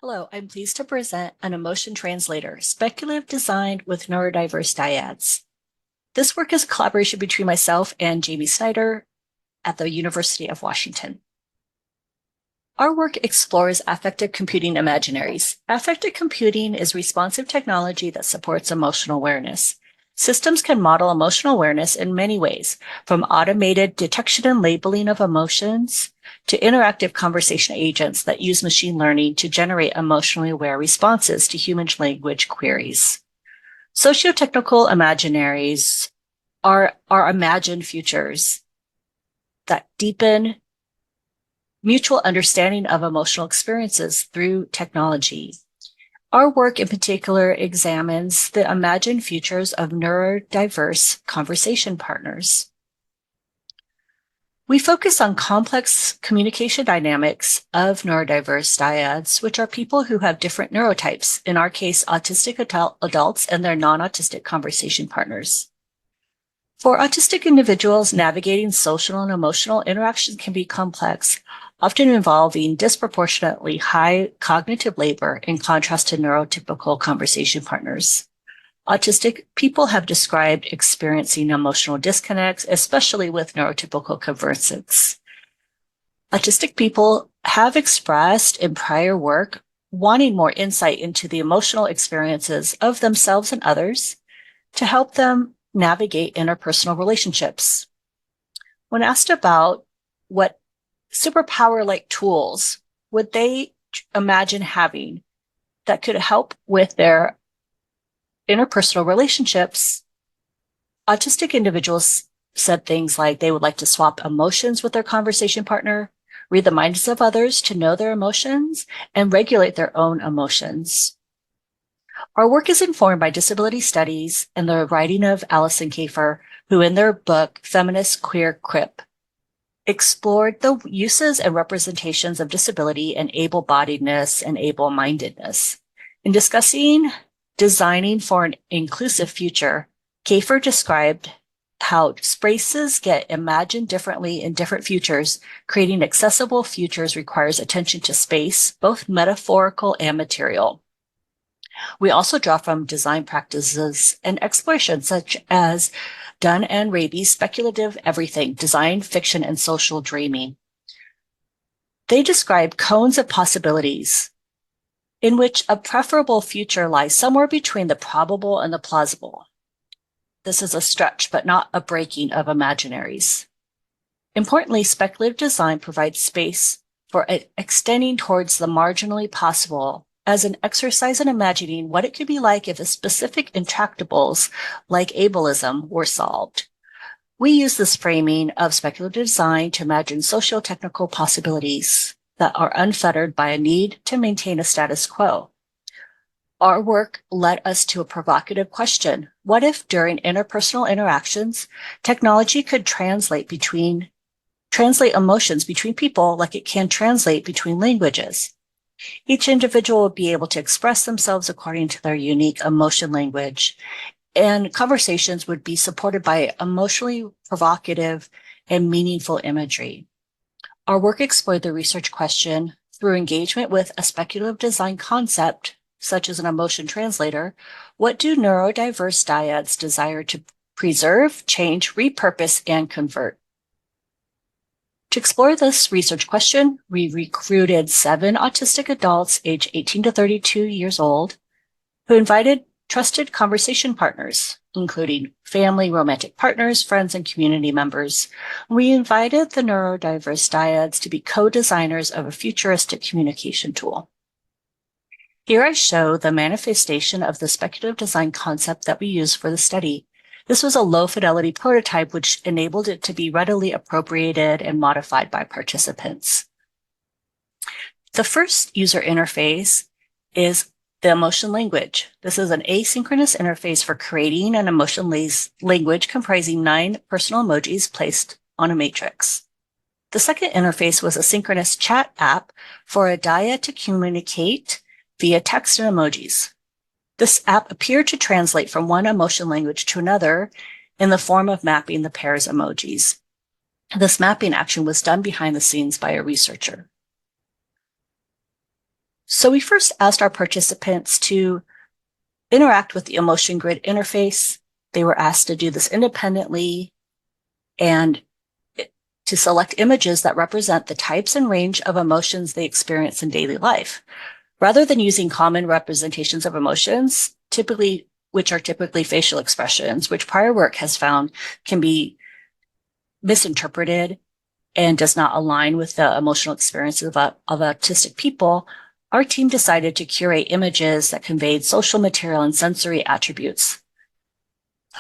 Hello, I'm pleased to present an emotion translator, speculative designed with Neurodiverse Dyads. This work is a collaboration between myself and Jaime Snyder at the University of Washington. Our work explores affective computing imaginaries. Affective computing is responsive technology that supports emotional awareness. Systems can model emotional awareness in many ways, from automated detection and labeling of emotions to interactive conversation agents that use machine learning to generate emotionally aware responses to human language queries. Socio-technical imaginaries are imagined futures that deepen mutual understanding of emotional experiences through technology. Our work in particular examines the imagined futures of neurodiverse conversation partners. We focus on complex communication dynamics of neurodiverse dyads, which are people who have different neurotypes, in our case, autistic adults and their non-autistic conversation partners. For autistic individuals, navigating social and emotional interactions can be complex, often involving disproportionately high cognitive labor in contrast to neurotypical conversation partners. Autistic people have described experiencing emotional disconnects, especially with neurotypical convergence. Autistic people have expressed in prior work wanting more insight into the emotional experiences of themselves and others to help them navigate interpersonal relationships. When asked about what superpower-like tools would they imagine having that could help with their interpersonal relationships, autistic individuals said things like they would like to swap emotions with their conversation partner, read the minds of others to know their emotions, and regulate their own emotions. Our work is informed by disability studies and the writing of Allison Kafer, who in their book, Feminist Queer Crip, explored the uses and representations of disability and able-bodiedness and able-mindedness. In discussing designing for an inclusive future, Kafer described how spaces get imagined differently in different futures. Creating accessible futures requires attention to space, both metaphorical and material. We also draw from design practices and exploration such as Dunn and Raby's speculative everything, design, fiction, and social dreaming. They describe cones of possibilities in which a preferable future lies somewhere between the probable and the plausible. This is a stretch, but not a breaking of imaginaries. Importantly, speculative design provides space for extending towards the marginally possible as an exercise in imagining what it could be like if a specific intractables like ableism were solved. We use this framing of speculative design to imagine socio-technical possibilities that are unfettered by a need to maintain a status quo. Our work led us to a provocative question. What if during interpersonal interactions, technology could translate emotions between people like it can translate between languages? Each individual would be able to express themselves according to their unique emotion language, and conversations would be supported by emotionally provocative and meaningful imagery. Our work explored the research question through engagement with a speculative design concept, such as an emotion translator. What do neurodiverse dyads desire to preserve, change, repurpose, and convert? To explore this research question, we recruited 7 autistic adults aged 18 to 32 years old who invited trusted conversation partners, including family, romantic partners, friends, and community members. We invited the neurodiverse dyads to be co-designers of a futuristic communication tool. Here I show the manifestation of the speculative design concept that we used for the study. This was a low-fidelity prototype which enabled it to be readily appropriated and modified by participants. The first user interface is the emotion language. This is an asynchronous interface for creating an emotion language comprising 9 personal emojis placed on a matrix. The second interface was a synchronous chat app for a dyad to communicate via text and emojis. This app appeared to translate from one emotion language to another in the form of mapping the pair's emojis. This mapping action was done behind the scenes by a researcher. So we first asked our participants to interact with the emotion grid interface. They were asked to do this independently and to select images that represent the types and range of emotions they experience in daily life. Rather than using common representations of emotions, which are typically facial expressions, which prior work has found can be misinterpreted and does not align with the emotional experiences of autistic people, our team decided to curate images that conveyed social, material, and sensory attributes.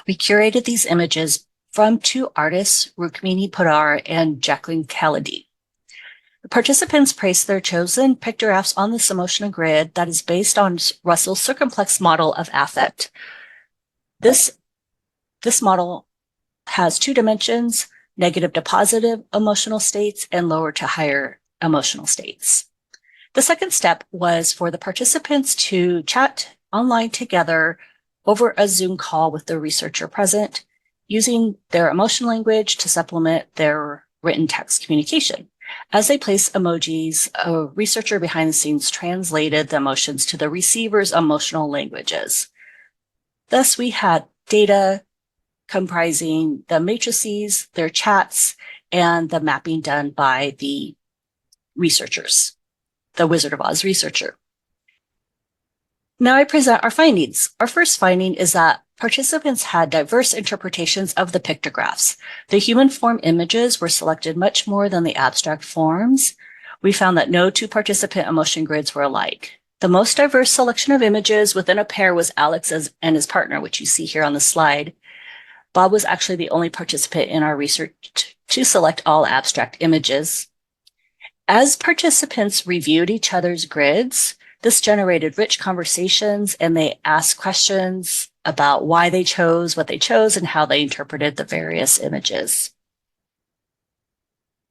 We curated these images from two artists, Rukmini Podar and Jacqueline Khalidi. The participants placed their chosen pictographs on this emotional grid that is based on Russell's circumplex model of affect. This model has two dimensions, negative to positive emotional states and lower to higher emotional states. The second step was for the participants to chat online together over a Zoom call with the researcher present, using their emotion language to supplement their written text communication. As they placed emojis, a researcher behind the scenes translated the emotions to the receiver's emotional languages. Thus, we had data comprising the matrices, their chats, and the mapping done by the researchers, the Wizard of Oz researcher. Now I present our findings. Our first finding is that participants had diverse interpretations of the pictographs. The human form images were selected much more than the abstract forms. We found that no two participant emotion grids were alike. The most diverse selection of images within a pair was Alex and his partner, which you see here on the slide. Bob was actually the only participant in our research to select all abstract images. As participants reviewed each other's grids, this generated rich conversations, and they asked questions about why they chose what they chose and how they interpreted the various images.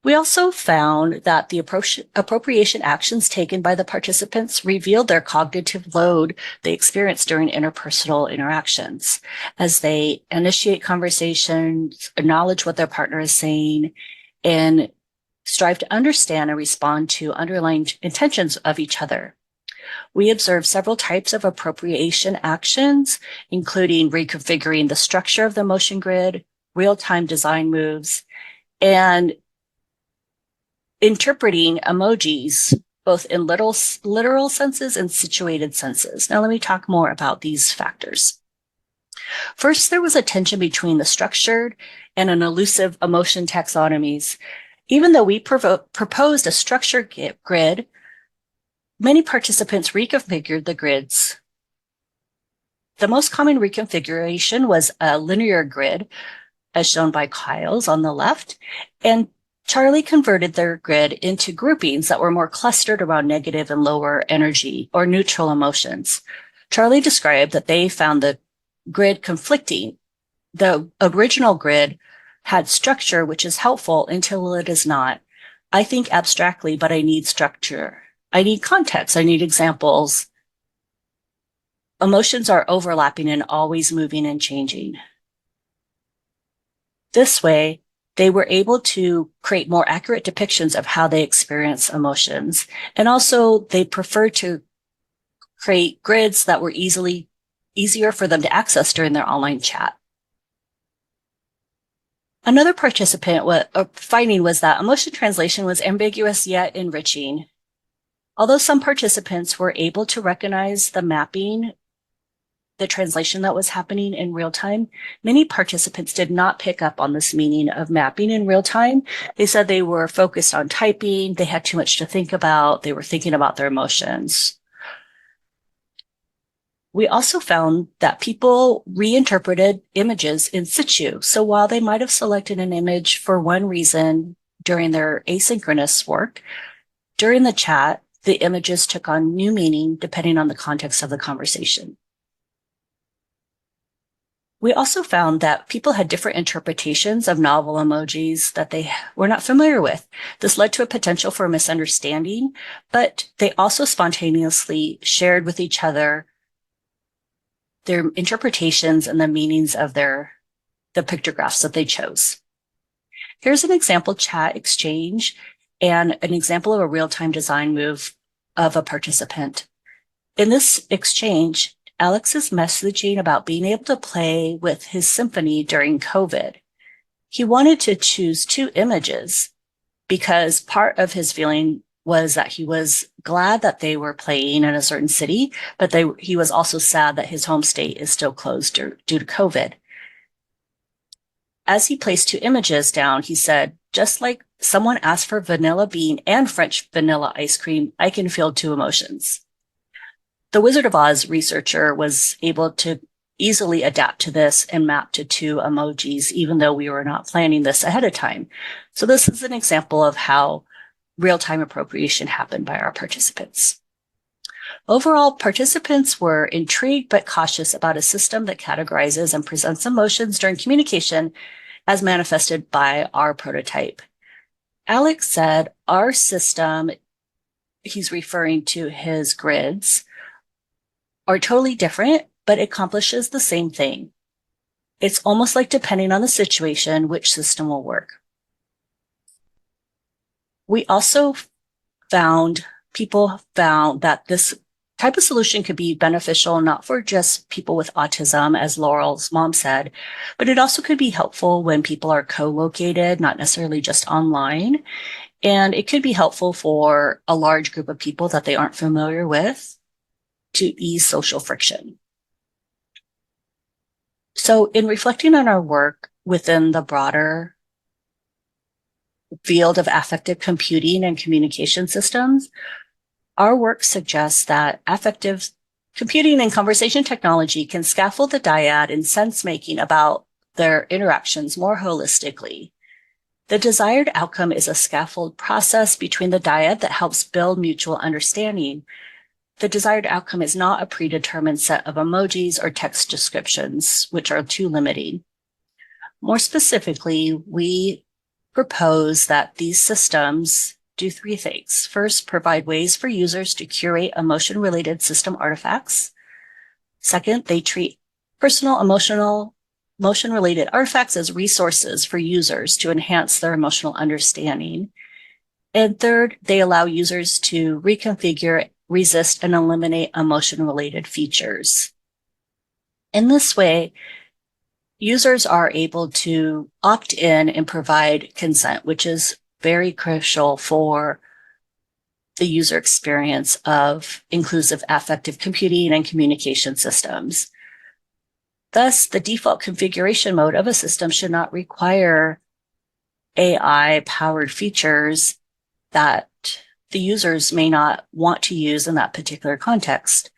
We also found that the appropriation actions taken by the participants revealed their cognitive load they experienced during interpersonal interactions, as they initiate conversations, acknowledge what their partner is saying, and strive to understand and respond to underlying intentions of each other. We observed several types of appropriation actions, including reconfiguring the structure of the emotion grid, real-time design moves, and interpreting emojis, both in literal senses and situated senses. Now, let me talk more about these factors. First, there was a tension between the structured and an elusive emotion taxonomies. Even though we proposed a structured grid, many participants reconfigured the grids. The most common reconfiguration was a linear grid, as shown by Kyle's on the left, and Charlie converted their grid into groupings that were more clustered around negative and lower energy or neutral emotions. Charlie described that they found the grid conflicting. The original grid had structure, which is helpful until it is not. I think abstractly, but I need structure. I need context. I need examples. Emotions are overlapping and always moving and changing. This way, they were able to create more accurate depictions of how they experience emotions. And also, they preferred to create grids that were easier for them to access during their online chat. Another finding was that emotion translation was ambiguous yet enriching. Although some participants were able to recognize the mapping, the translation that was happening in real time, many participants did not pick up on this meaning of mapping in real time. They said they were focused on typing, they had too much to think about, they were thinking about their emotions. We also found that people reinterpreted images in situ. So while they might have selected an image for one reason during their asynchronous work, during the chat, the images took on new meaning depending on the context of the conversation. We also found that people had different interpretations of novel emojis that they were not familiar with. This led to a potential for misunderstanding, but they also spontaneously shared with each other their interpretations and the meanings of the pictographs that they chose. Here's an example chat exchange and an example of a real-time design move of a participant. In this exchange, Alex is messaging about being able to play with his symphony during COVID. He wanted to choose 2 images because part of his feeling was that he was glad that they were playing in a certain city, but he was also sad that his home state is still closed due to COVID. As he placed 2 images down, he said, just like someone asked for vanilla bean and French vanilla ice cream, I can feel 2 emotions. The Wizard of Oz researcher was able to easily adapt to this and map to 2 emojis, even though we were not planning this ahead of time. So this is an example of how real-time appropriation happened by our participants. Overall, participants were intrigued but cautious about a system that categorizes and presents emotions during communication as manifested by our prototype. Alex said our system, he's referring to his grids, are totally different, but accomplishes the same thing. It's almost like depending on the situation, which system will work. We also people found that this type of solution could be beneficial not for just people with autism, as Laurel's mom said, but it also could be helpful when people are co-located, not necessarily just online. And it could be helpful for a large group of people that they aren't familiar with to ease social friction. So in reflecting on our work within the broader field of affective computing and communication systems, our work suggests that affective computing and conversation technology can scaffold the dyad in sense-making about their interactions more holistically. The desired outcome is a scaffold process between the dyad that helps build mutual understanding. The desired outcome is not a predetermined set of emojis or text descriptions, which are too limiting. More specifically, we propose that these systems do 3 things. First, provide ways for users to curate emotion-related system artifacts. Second, they treat personal emotion-related artifacts as resources for users to enhance their emotional understanding. And third, they allow users to reconfigure, resist, and eliminate emotion-related features. In this way, users are able to opt in and provide consent, which is very crucial for the user experience of inclusive affective computing and communication systems. Thus, the default configuration mode of a system should not require AI-powered features that the users may not want to use in that particular context.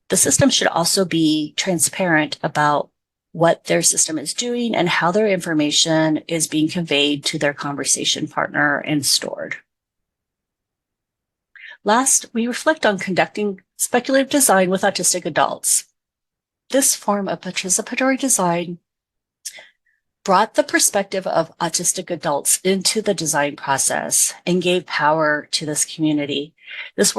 The system should also be transparent about what their system is doing and how their information is being conveyed to their conversation partner and stored. Last, we reflect on conducting speculative design with autistic adults. This form of participatory design brought the perspective of autistic adults into the design process and gave power to this community. This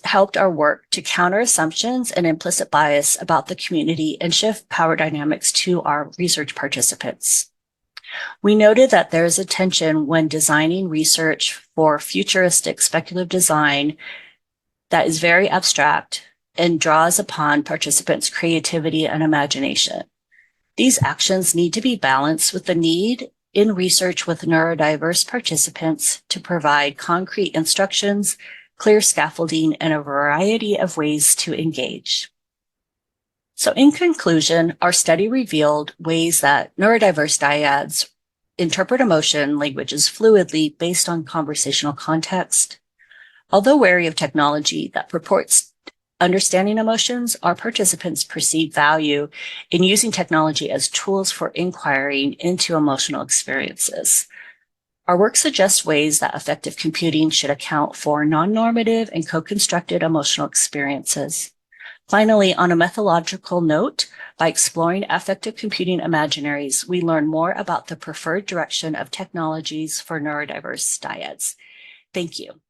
helped our work to counter assumptions and implicit bias about the community and shift power dynamics to our research participants. We noted that there is a tension when designing research for futuristic speculative design that is very abstract and draws upon participants' creativity and imagination. These actions need to be balanced with the need in research with neurodiverse participants to provide concrete instructions, clear scaffolding, and a variety of ways to engage. So in conclusion, our study revealed ways that neurodiverse dyads interpret emotion languages fluidly based on conversational context. Although wary of technology that purports understanding emotions, our participants perceive value in using technology as tools for inquiring into emotional experiences. Our work suggests ways that affective computing should account for non-normative and co-constructed emotional experiences. Finally, on a methodological note, by exploring affective computing imaginaries, we learn more about the preferred direction of technologies for neurodiverse dyads. Thank you.